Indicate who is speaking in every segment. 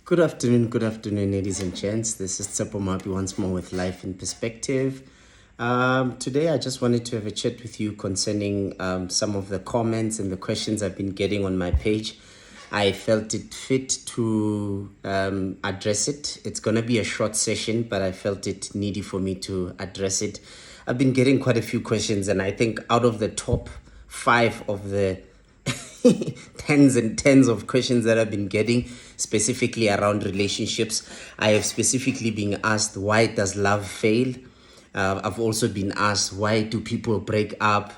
Speaker 1: Good afternoon, ladies and gents. This is Tsepo Mapi once more with Life in Perspective. Today, I just wanted to have a chat with you concerning some of the comments and the questions I've been getting on my page. I felt it fit to address it. It's going to be a short session, but I felt it needy for me to address it. I've been getting quite a few questions, and I think out of the top 5 of the tens and tens of questions that I've been getting specifically around relationships, I have specifically been asked, why does love fail? I've also been asked, why do people break up?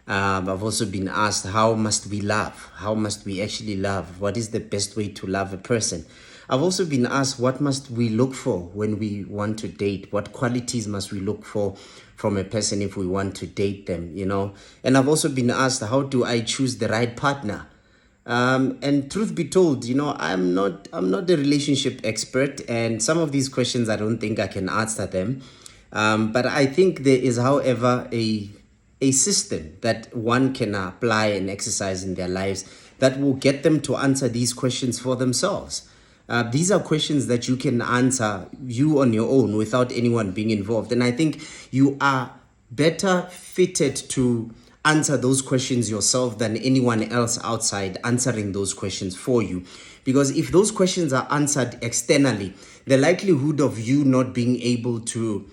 Speaker 1: I've also been asked, how must we love? How must we actually love? What is the best way to love a person? I've also been asked, what must we look for when we want to date? What qualities must we look for from a person if we want to date them, And I've also been asked, how do I choose the right partner? And truth be told, I'm not a relationship expert, and some of these questions I don't think I can answer them. But I think there is, however, a system that one can apply and exercise in their lives that will get them to answer these questions for themselves. These are questions that you can answer you on your own without anyone being involved. And I think you are better fitted to answer those questions yourself than anyone else outside answering those questions for you. Because if those questions are answered externally, the likelihood of you not being able to,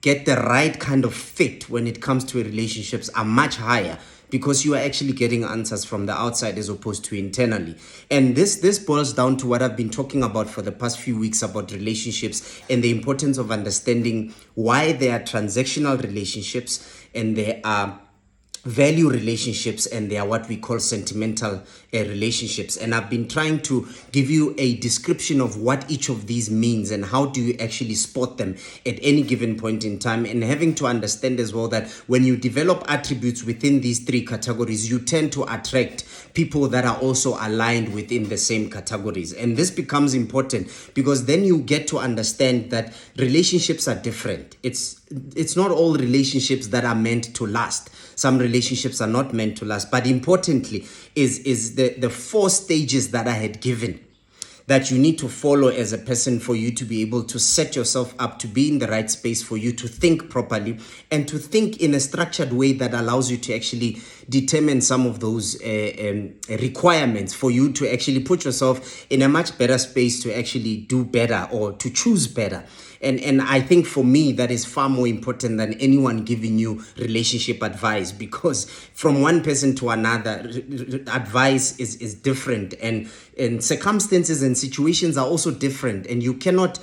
Speaker 1: get the right kind of fit when it comes to relationships are much higher, because you are actually getting answers from the outside as opposed to internally. And this boils down to what I've been talking about for the past few weeks about relationships and the importance of understanding why there are transactional relationships and there are value relationships and they are what we call sentimental relationships. And I've been trying to give you a description of what each of these means and how do you actually spot them at any given point in time, and having to understand as well that when you develop attributes within these 3 categories, you tend to attract people that are also aligned within the same categories. And this becomes important because then you get to understand that relationships are different. It's not all relationships that are meant to last. Some relationships are not meant to last. But importantly is the 4 stages that I had given that you need to follow as a person for you to be able to set yourself up to be in the right space, for you to think properly and to think in a structured way that allows you to actually determine some of those requirements for you to actually put yourself in a much better space to actually do better or to choose better. And I think for me, that is far more important than anyone giving you relationship advice, because from one person to another, advice is different, and circumstances and situations are also different, and you cannot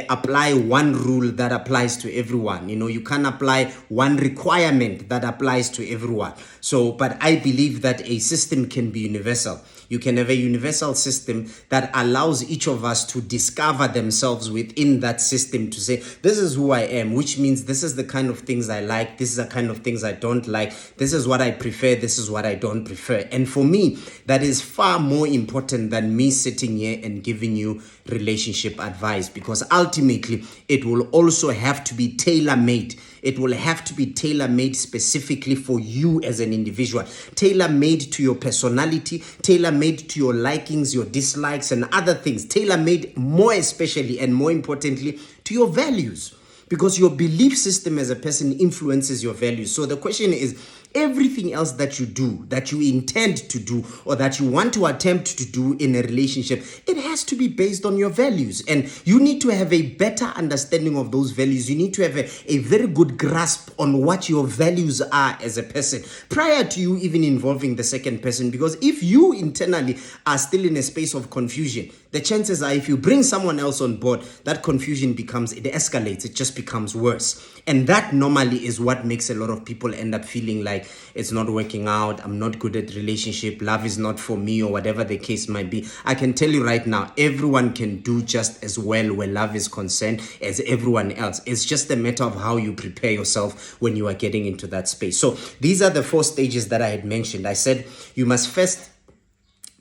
Speaker 1: apply one rule that applies to everyone. You can't apply one requirement that applies to everyone. So, but I believe that a system can be universal. You can have a universal system that allows each of us to discover themselves within that system, to say, this is who I am, which means this is the kind of things I like, this is the kind of things I don't like, this is what I prefer, this is what I don't prefer. And for me, that is far more important than me sitting here and giving you relationship advice, because ultimately it will also have to be tailor-made. It will have to be tailor-made specifically for you as an individual, tailor-made to your personality, tailor-made to your likings, your dislikes, and other things, tailor-made more especially and more importantly to your values, because your belief system as a person influences your values. So the question is, everything else that you do, that you intend to do, or that you want to attempt to do in a relationship, it has to be based on your values. And you need to have a better understanding of those values. You need to have a very good grasp on what your values are as a person prior to you even involving the second person. Because if you internally are still in a space of confusion, the chances are if you bring someone else on board, that confusion it escalates, it just becomes worse. And that normally is what makes a lot of people end up feeling like it's not working out, I'm not good at relationship, love is not for me, or whatever the case might be. I can tell you right now, everyone can do just as well where love is concerned as everyone else. It's just a matter of how you prepare yourself when you are getting into that space. So these are the 4 stages that I had mentioned. I said you must first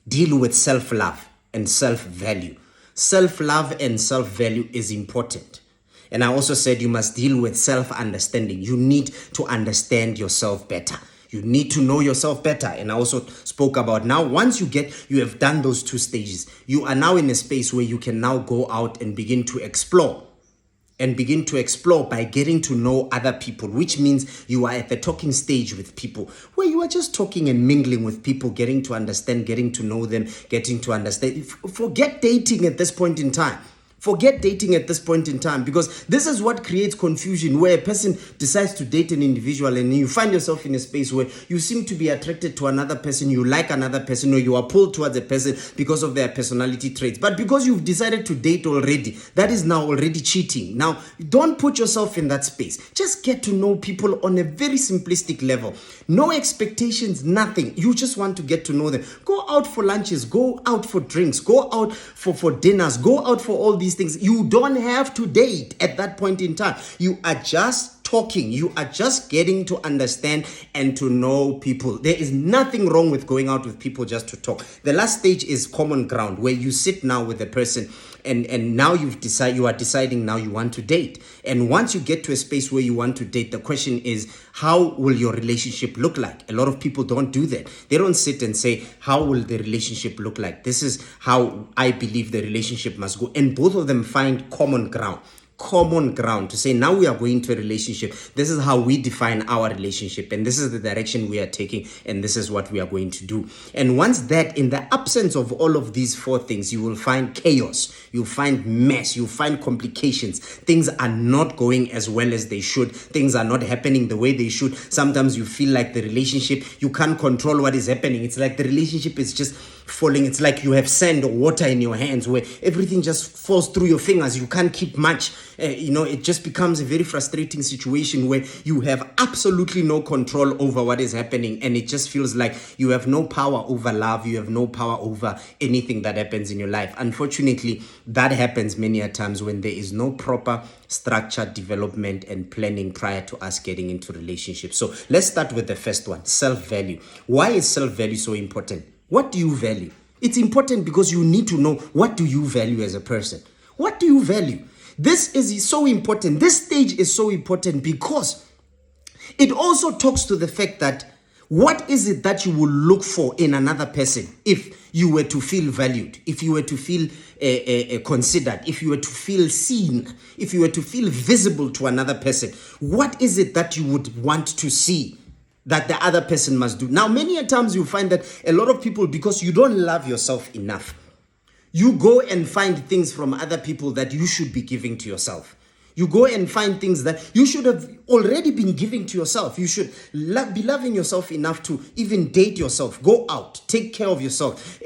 Speaker 1: deal with self-love and self-value. Self-love and self-value is important. And I also said you must deal with self-understanding. You need to understand yourself better. You need to know yourself better. And I also spoke about now, once you have done those 2 stages, you are now in a space where you can now go out and begin to explore. And begin to explore by getting to know other people, which means you are at the talking stage with people where you are just talking and mingling with people, getting to understand, getting to know them, getting to understand. Forget dating at this point in time. Forget dating at this point in time, because this is what creates confusion, where a person decides to date an individual and you find yourself in a space where you seem to be attracted to another person, you like another person, or you are pulled towards a person because of their personality traits. But because you've decided to date already, that is now already cheating. Now, don't put yourself in that space. Just get to know people on a very simplistic level. No expectations, nothing. You just want to get to know them. Go out for lunches, go out for drinks, go out for dinners, go out for all these things. You don't have to date at that point in time. You are just talking. You are just getting to understand and to know people. There is nothing wrong with going out with people just to talk. The last stage is common ground, where you sit now with a person and now you are deciding now you want to date. And once you get to a space where you want to date, the question is, how will your relationship look like? A lot of people don't do that. They don't sit and say, how will the relationship look like? This is how I believe the relationship must go. And both of them find common ground to say, now we are going to a relationship. This is how we define our relationship, and this is the direction we are taking, and this is what we are going to do. And once that, in the absence of all of these 4 things, you will find chaos, you'll find mess, you'll find complications. Things are not going as well as they should. Things are not happening the way they should. Sometimes you feel like the relationship, you can't control what is happening. It's like the relationship is just falling. It's like you have sand or water in your hands, where everything just falls through your fingers. You can't keep much. It just becomes a very frustrating situation where you have absolutely no control over what is happening, and it just feels like you have no power over love. You have no power over anything that happens in your life. Unfortunately, that happens many a times when there is no proper structured development and planning prior to us getting into relationships. So let's start with the first one, self-value. Why is self-value so important? What do you value? It's important because you need to know, what do you value as a person? What do you value? This is so important. This stage is so important because it also talks to the fact that what is it that you will look for in another person if you were to feel valued, if you were to feel considered, if you were to feel seen, if you were to feel visible to another person? What is it that you would want to see that the other person must do? Now, many a times you find that a lot of people, because you don't love yourself enough, you go and find things from other people that you should be giving to yourself. You go and find things that you should have already been giving to yourself. You should be loving yourself enough to even date yourself. Go out, take care of yourself.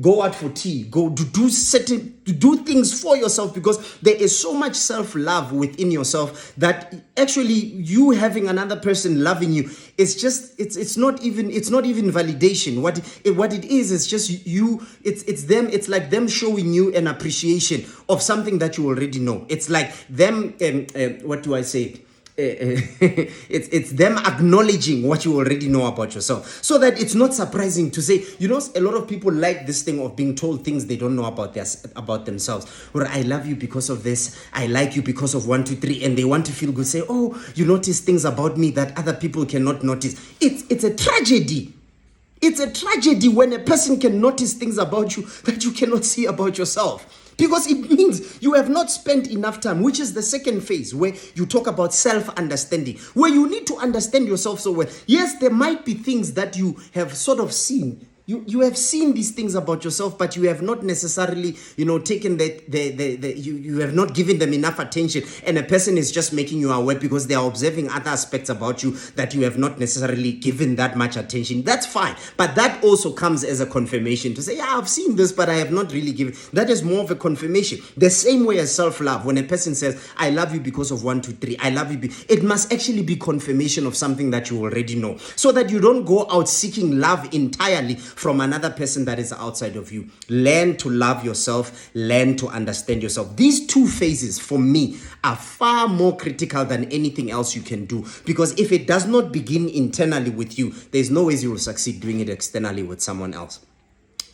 Speaker 1: Go out for tea. Go to do things for yourself, because there is so much self-love within yourself that actually you having another person loving you, it's not even validation. What it is just you. It's them. It's like them showing you an appreciation of something that you already know. It's like them. What do I say? It's them acknowledging what you already know about yourself, so that it's not surprising to say, a lot of people like this thing of being told things they don't know about themselves. Or, I love you because of this, I like you because of 1, 2, 3, and they want to feel good. Say, oh, you notice things about me that other people cannot notice. It's a tragedy. It's a tragedy when a person can notice things about you that you cannot see about yourself. Because it means you have not spent enough time, which is the second phase, where you talk about self-understanding, where you need to understand yourself so well. Yes, there might be things that you have sort of seen. You have seen these things about yourself, but you have not necessarily, taken you have not given them enough attention. And a person is just making you aware because they are observing other aspects about you that you have not necessarily given that much attention. That's fine. But that also comes as a confirmation to say, yeah, I've seen this, but I have not really given. That is more of a confirmation. The same way as self-love. When a person says, I love you because of 1, 2, 3, I love you. It must actually be confirmation of something that you already know, so that you don't go out seeking love entirely from another person that is outside of you. Learn to love yourself. Learn to understand yourself. These 2 phases, for me, are far more critical than anything else you can do. Because if it does not begin internally with you, there's no ways you will succeed doing it externally with someone else.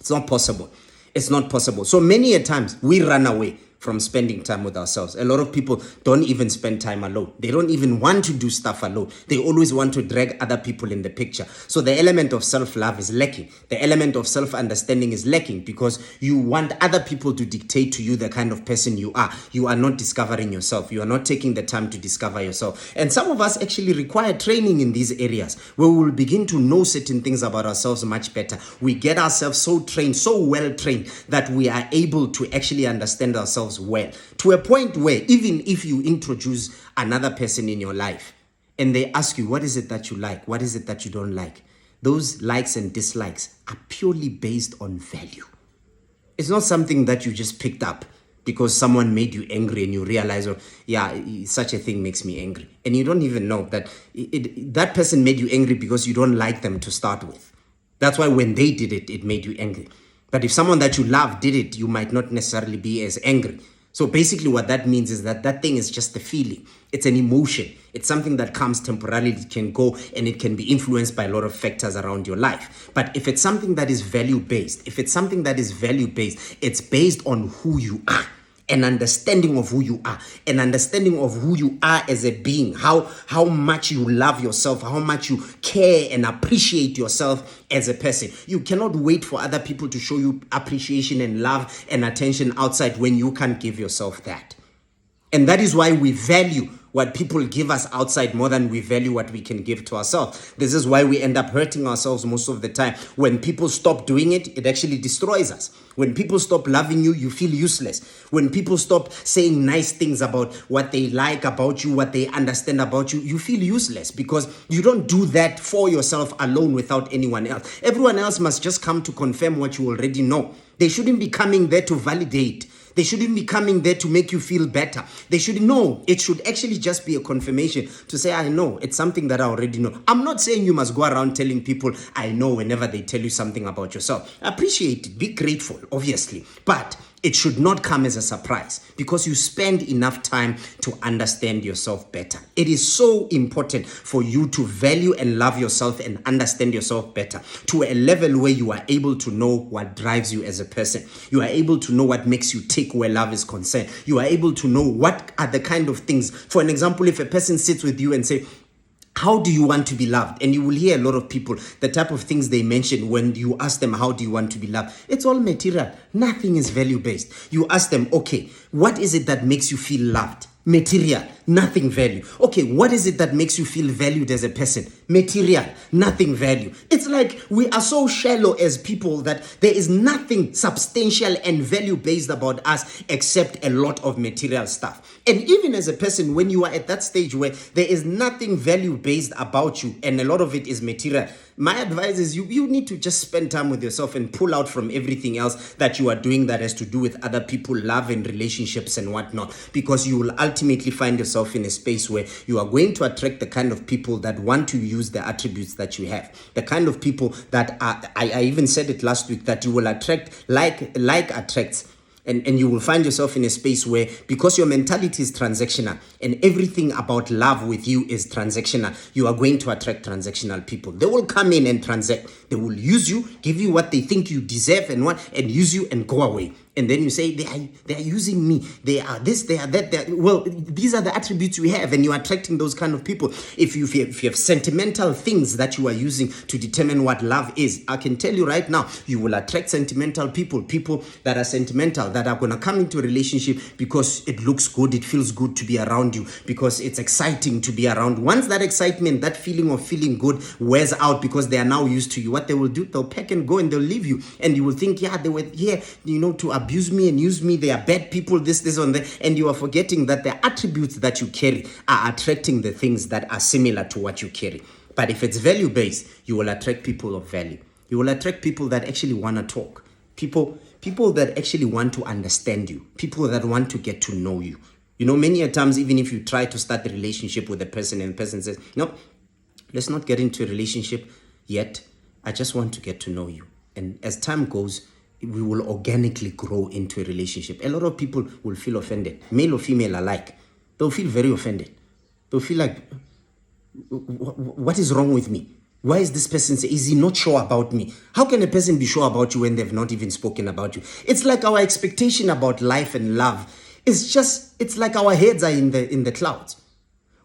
Speaker 1: It's not possible. It's not possible. So many a times we run away from spending time with ourselves. A lot of people don't even spend time alone. They don't even want to do stuff alone. They always want to drag other people in the picture. So the element of self-love is lacking. The element of self-understanding is lacking because you want other people to dictate to you the kind of person you are. You are not discovering yourself. You are not taking the time to discover yourself. And some of us actually require training in these areas where we will begin to know certain things about ourselves much better. We get ourselves so trained, so well trained, that we are able to actually understand ourselves well, to a point where even if you introduce another person in your life and they ask you, what is it that you like? What is it that you don't like? Those likes and dislikes are purely based on value. It's not something that you just picked up because someone made you angry and you realize, oh, yeah, such a thing makes me angry. And you don't even know that that person made you angry because you don't like them to start with. That's why when they did it, it made you angry. But if someone that you love did it, you might not necessarily be as angry. So basically what that means is that that thing is just a feeling. It's an emotion. It's something that comes temporarily, it can go, and it can be influenced by a lot of factors around your life. But if it's something that is value-based, it's based on who you are. An understanding of who you are, an understanding of who you are as a being, how much you love yourself, how much you care and appreciate yourself as a person. You cannot wait for other people to show you appreciation and love and attention outside when you can't give yourself that. And that is why we value what people give us outside more than we value what we can give to ourselves. This is why we end up hurting ourselves most of the time. When people stop doing it, it actually destroys us. When people stop loving you, you feel useless. When people stop saying nice things about what they like about you, what they understand about you, you feel useless because you don't do that for yourself alone without anyone else. Everyone else must just come to confirm what you already know. They shouldn't be coming there to validate. They shouldn't be coming there to make you feel better. They shouldn't know. It should actually just be a confirmation to say, I know. It's something that I already know. I'm not saying you must go around telling people, I know, whenever they tell you something about yourself. Appreciate it. Be grateful, obviously. But it should not come as a surprise because you spend enough time to understand yourself better. It is so important for you to value and love yourself and understand yourself better to a level where you are able to know what drives you as a person. You are able to know what makes you tick where love is concerned. You are able to know what are the kind of things. For an example, if a person sits with you and say, how do you want to be loved? And you will hear a lot of people, the type of things they mention when you ask them, how do you want to be loved? It's all material. Nothing is value-based. You ask them, okay, what is it that makes you feel loved? Material, nothing value. Okay, what is it that makes you feel valued as a person? Material, nothing value. It's like we are so shallow as people that there is nothing substantial and value-based about us except a lot of material stuff. And even as a person, when you are at that stage where there is nothing value-based about you and a lot of it is material, my advice is you need to just spend time with yourself and pull out from everything else that you are doing that has to do with other people, love and relationships and whatnot, because you will ultimately find yourself in a space where you are going to attract the kind of people that want to use the attributes that you have, the kind of people that are, I even said it last week, that you will attract like attracts. And you will find yourself in a space where, because your mentality is transactional and everything about love with you is transactional, you are going to attract transactional people. They will come in and transact. They will use you, give you what they think you deserve and use you and go away. And then you say, they are using me. They are this, they are that. Well, these are the attributes we have, and you're attracting those kind of people. If you have sentimental things that you are using to determine what love is, I can tell you right now, you will attract sentimental people that are sentimental, that are going to come into a relationship because it looks good, it feels good to be around you, because it's exciting to be around. Once that excitement, that feeling of feeling good wears out because they are now used to you, what they will do, they'll pack and go and they'll leave you. And you will think, yeah, they were here, to abuse me and use me. They are bad people, this, and that. And you are forgetting that the attributes that you carry are attracting the things that are similar to what you carry. But if it's value-based, you will attract people of value. You will attract people that actually want to talk. People that actually want to understand you. People that want to get to know you. Many a times, even if you try to start a relationship with a person and the person says, no, let's not get into a relationship yet. I just want to get to know you. And as time goes, we will organically grow into a relationship. A lot of people will feel offended, male or female alike. They'll feel very offended. They'll feel like, what is wrong with me? Why is this person saying, is he not sure about me? How can a person be sure about you when they've not even spoken about you? It's like our expectation about life and love It's like our heads are in the clouds.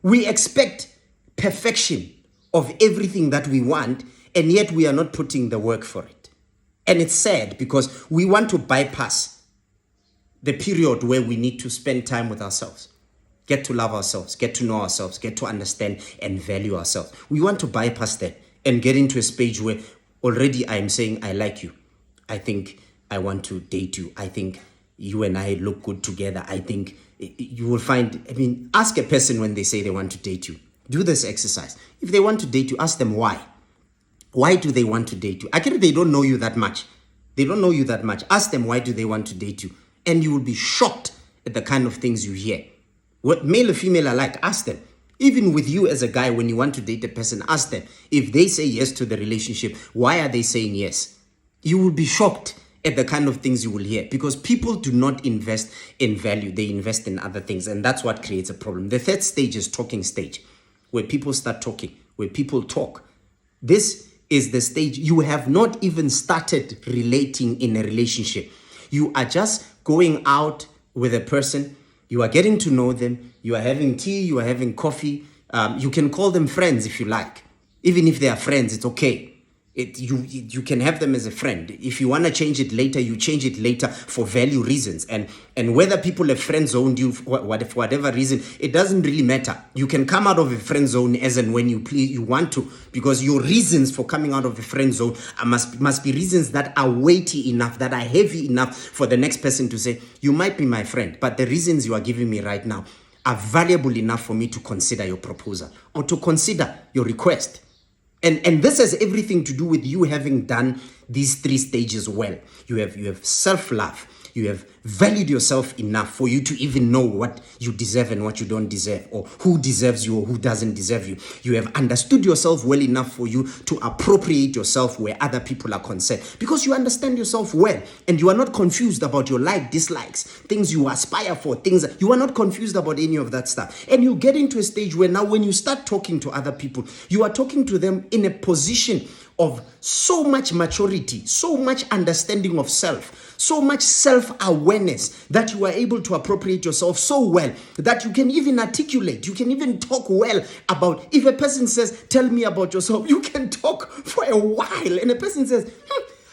Speaker 1: We expect perfection of everything that we want, and yet we are not putting the work for it. And it's sad because we want to bypass the period where we need to spend time with ourselves, get to love ourselves, get to know ourselves, get to understand and value ourselves. We want to bypass that and get into a stage where already I am saying, I like you. I think I want to date you. I think you and I look good together. I think you will find, ask a person when they say they want to date you. Do this exercise. If they want to date you, ask them why. Why do they want to date you? Actually, they don't know you that much. They don't know you that much. Ask them, why do they want to date you? And you will be shocked at the kind of things you hear. What male or female alike, ask them. Even with you as a guy, when you want to date a person, ask them. If they say yes to the relationship, why are they saying yes? You will be shocked at the kind of things you will hear, because people do not invest in value. They invest in other things, and that's what creates a problem. The third stage is talking stage, where people start talking, where people talk. This is the stage you have not even started relating in a relationship. You are just going out with a person, you are getting to know them, you are having tea, you are having coffee. You can call them friends if you like. Even if they are friends, it's okay. You can have them as a friend. If you want to change it later, you change it later for value reasons. And whether people have friend zoned you for whatever reason, it doesn't really matter. You can come out of a friend zone as and when you want to, because your reasons for coming out of a friend zone must be reasons that are weighty enough, that are heavy enough for the next person to say, you might be my friend, but the reasons you are giving me right now are valuable enough for me to consider your proposal or to consider your request. And this has everything to do with you having done these three stages well. You have self-love. You have valued yourself enough for you to even know what you deserve and what you don't deserve, or who deserves you or who doesn't deserve you. You have understood yourself well enough for you to appropriate yourself where other people are concerned, because you understand yourself well and you are not confused about your dislikes, things you aspire for, things you are not confused about any of that stuff. And you get into a stage where now when you start talking to other people, you are talking to them in a position of so much maturity, so much understanding of self, so much self-awareness that you are able to appropriate yourself so well that you can even articulate, you can even talk well about, if a person says, tell me about yourself, you can talk for a while. And a person says,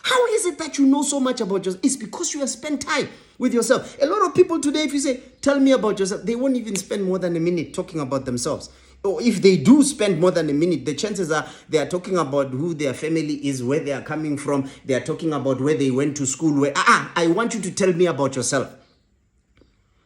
Speaker 1: how is it that you know so much about yourself? It's because you have spent time with yourself. A lot of people today, if you say, tell me about yourself, they won't even spend more than a minute talking about themselves. Or if they do spend more than a minute, the chances are they are talking about who their family is, where they are coming from. They are talking about where they went to school. I want you to tell me about yourself.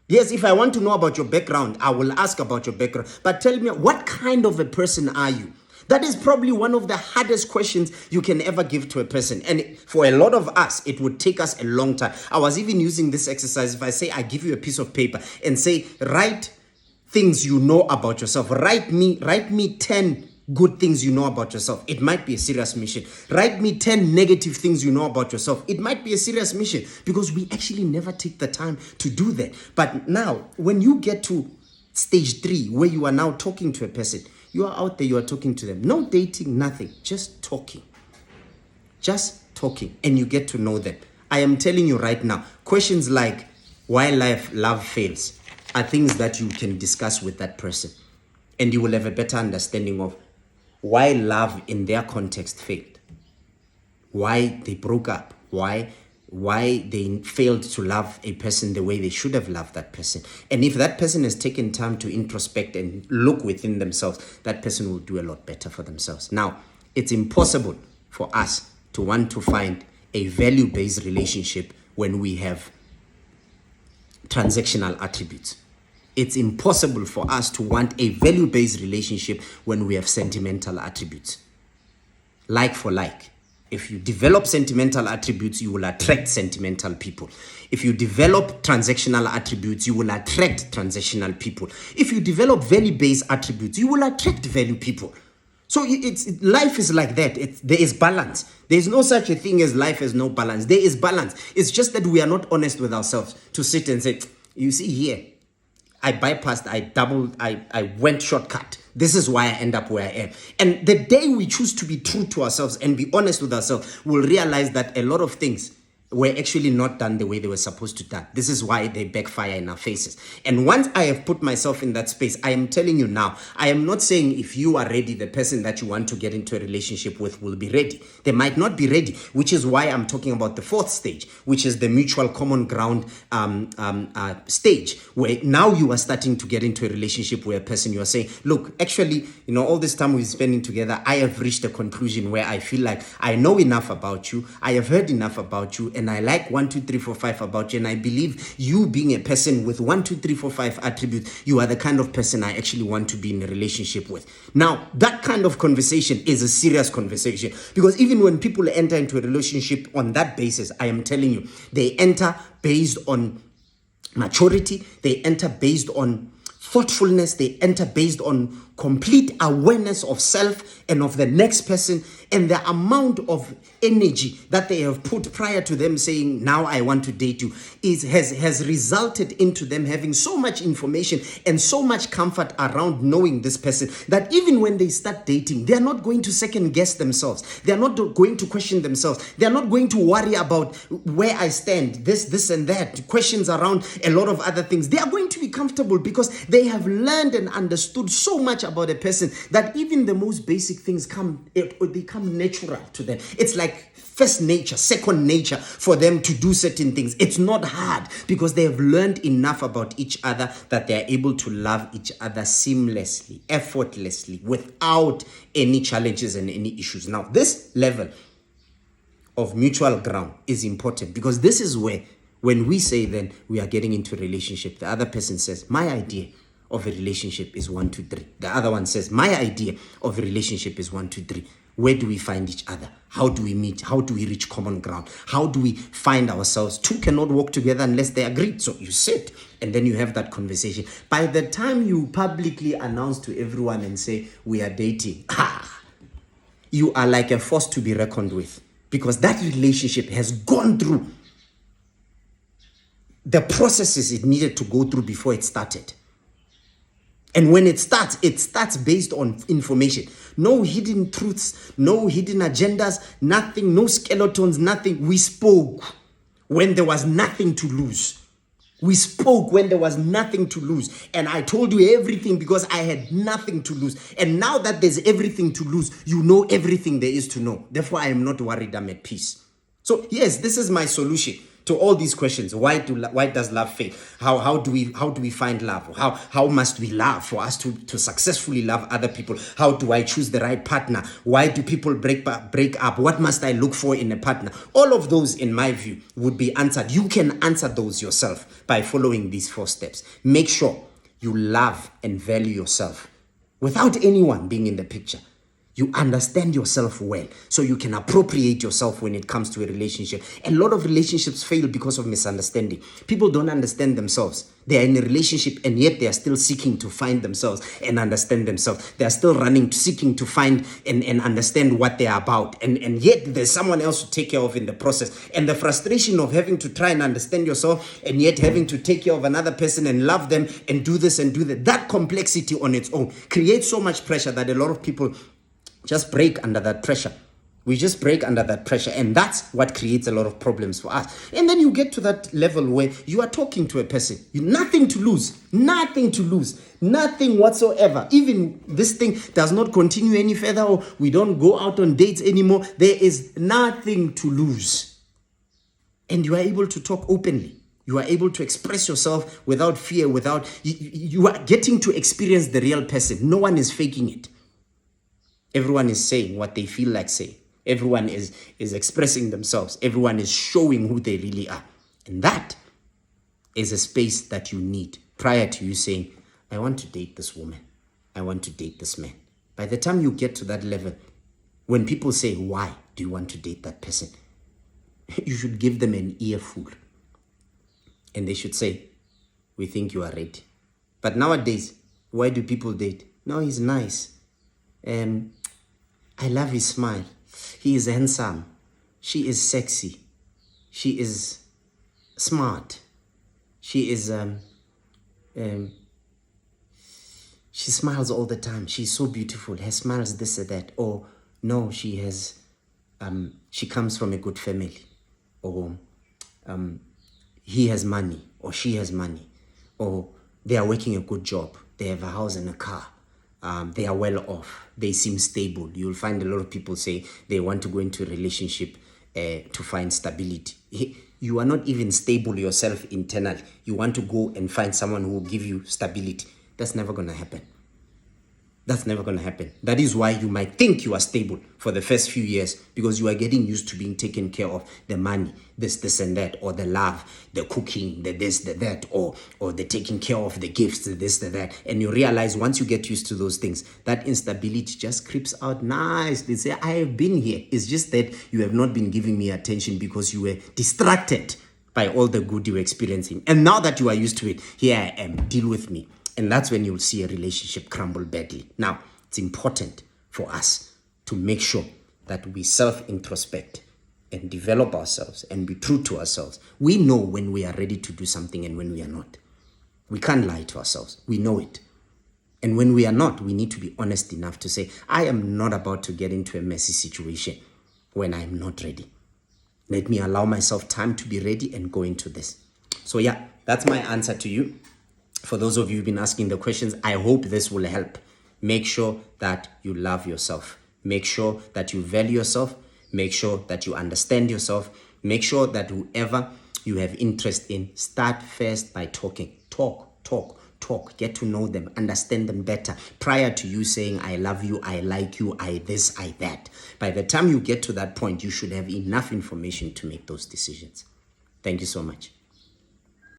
Speaker 1: Yes, if I want to know about your background, I will ask about your background. But tell me, what kind of a person are you? That is probably one of the hardest questions you can ever give to a person. And for a lot of us, it would take us a long time. I was even using this exercise. If I say, I give you a piece of paper and say, write things you know about yourself. Write me 10 good things you know about yourself. It might be a serious mission. Write me 10 negative things you know about yourself. It might be a serious mission, because we actually never take the time to do that. But now, when you get to stage 3, where you are now talking to a person, you are out there, you are talking to them. No dating, nothing, just talking. Just talking, and you get to know them. I am telling you right now, questions like why love fails are things that you can discuss with that person, and you will have a better understanding of why love in their context failed, why they broke up, why they failed to love a person the way they should have loved that person. And if that person has taken time to introspect and look within themselves, that person will do a lot better for themselves. Now, it's impossible for us to want to find a value-based relationship when we have transactional attributes. It's impossible for us to want a value-based relationship when we have sentimental attributes. Like for like. If you develop sentimental attributes, you will attract sentimental people. If you develop transactional attributes, you will attract transactional people. If you develop value-based attributes, you will attract value people. So life is like that. There is balance. There is no such a thing as life has no balance. There is balance. It's just that we are not honest with ourselves to sit and say, you see here, I bypassed, I went shortcut. This is why I end up where I am. And the day we choose to be true to ourselves and be honest with ourselves, we'll realize that a lot of things were actually not done the way they were supposed to done. This is why they backfire in our faces. And once I have put myself in that space, I am telling you now, I am not saying if you are ready, the person that you want to get into a relationship with will be ready. They might not be ready, which is why I'm talking about the fourth stage, which is the mutual common ground stage, where now you are starting to get into a relationship where a person you are saying, look, actually, all this time we're spending together, I have reached a conclusion where I feel like I know enough about you, I have heard enough about you, and I like 1, 2, 3, 4, 5 about you, and I believe you being a person with 1, 2, 3, 4, 5 attributes, you are the kind of person I actually want to be in a relationship with. Now, that kind of conversation is a serious conversation, because even when people enter into a relationship on that basis, I am telling you, they enter based on maturity, they enter based on thoughtfulness, they enter based on complete awareness of self and of the next person, and the amount of energy that they have put prior to them saying, now I want to date you, has resulted into them having so much information and so much comfort around knowing this person that even when they start dating, they're not going to second guess themselves. They're not going to question themselves. They're not going to worry about where I stand, this and that, questions around a lot of other things. They are going to be comfortable because they have learned and understood so much about a person that even the most basic things they come natural to them. It's like first nature, second nature for them to do certain things. It's not hard because they have learned enough about each other that they are able to love each other seamlessly, effortlessly, without any challenges and any issues. Now, this level of mutual ground is important because this is where, when we say then we are getting into a relationship, the other person says, my idea of a relationship is 1, 2, 3. The other one says, my idea of a relationship is 1, 2, 3. Where do we find each other? How do we meet? How do we reach common ground? How do we find ourselves? Two cannot walk together unless they agree. So you sit and then you have that conversation. By the time you publicly announce to everyone and say, we are dating, you are like a force to be reckoned with, because that relationship has gone through the processes it needed to go through before it started. And when it starts based on information. No hidden truths, no hidden agendas, nothing, no skeletons, nothing. We spoke when there was nothing to lose. We spoke when there was nothing to lose. And I told you everything because I had nothing to lose. And now that there's everything to lose, you know everything there is to know. Therefore, I am not worried, I'm at peace. So yes, this is my solution to all these questions. Why does love fail? How do we find love? How must we love for us to successfully love other people? How do I choose the right partner? Why do people break up? What must I look for in a partner? All of those, in my view, would be answered. You can answer those yourself by following these 4 steps. Make sure you love and value yourself without anyone being in the picture. You understand yourself well, so you can appropriate yourself when it comes to a relationship. A lot of relationships fail because of misunderstanding. People don't understand themselves. They are in a relationship and yet they are still seeking to find themselves and understand themselves. They are still seeking to find and understand what they are about. And yet there's someone else to take care of in the process. And the frustration of having to try and understand yourself and yet having to take care of another person and love them and do this and do that. That complexity on its own creates so much pressure that a lot of people just break under that pressure. We just break under that pressure, and that's what creates a lot of problems for us. And then you get to that level where you are talking to a person, nothing to lose, nothing whatsoever. Even this thing does not continue any further, or we don't go out on dates anymore. There is nothing to lose. And you are able to talk openly. You are able to express yourself without fear, you are getting to experience the real person. No one is faking it. Everyone is saying what they feel like saying. Everyone is expressing themselves. Everyone is showing who they really are. And that is a space that you need prior to you saying, I want to date this woman. I want to date this man. By the time you get to that level, when people say, why do you want to date that person? You should give them an earful. And they should say, we think you are ready. But nowadays, why do people date? No, he's nice. I love his smile. He is handsome. She is sexy. She is smart. She is she smiles all the time. She's so beautiful. Her smile is this or that. Or no, she comes from a good family. Or he has money or she has money, or they are working a good job, they have a house and a car, they are well off, they seem stable. You'll find a lot of people say they want to go into a relationship to find stability. You are not even stable yourself internally. You want to go and find someone who will give you stability. That's never going to happen. That's never going to happen. That is why you might think you are stable for the first few years, because you are getting used to being taken care of, the money, this and that, or the love, the cooking, the this, the that, or the taking care of the gifts, the this, the that. And you realize once you get used to those things, that instability just creeps out nicely. Say, I have been here. It's just that you have not been giving me attention because you were distracted by all the good you were experiencing. And now that you are used to it, here I am, deal with me. And that's when you'll see a relationship crumble badly. Now, it's important for us to make sure that we self-introspect and develop ourselves and be true to ourselves. We know when we are ready to do something and when we are not. We can't lie to ourselves. We know it. And when we are not, we need to be honest enough to say, I am not about to get into a messy situation when I'm not ready. Let me allow myself time to be ready and go into this. So yeah, that's my answer to you. For those of you who've been asking the questions, I hope this will help. Make sure that you love yourself. Make sure that you value yourself. Make sure that you understand yourself. Make sure that whoever you have interest in, start first by talking. Talk. Get to know them. Understand them better. Prior to you saying, I love you, I like you, I this, I that. By the time you get to that point, you should have enough information to make those decisions. Thank you so much.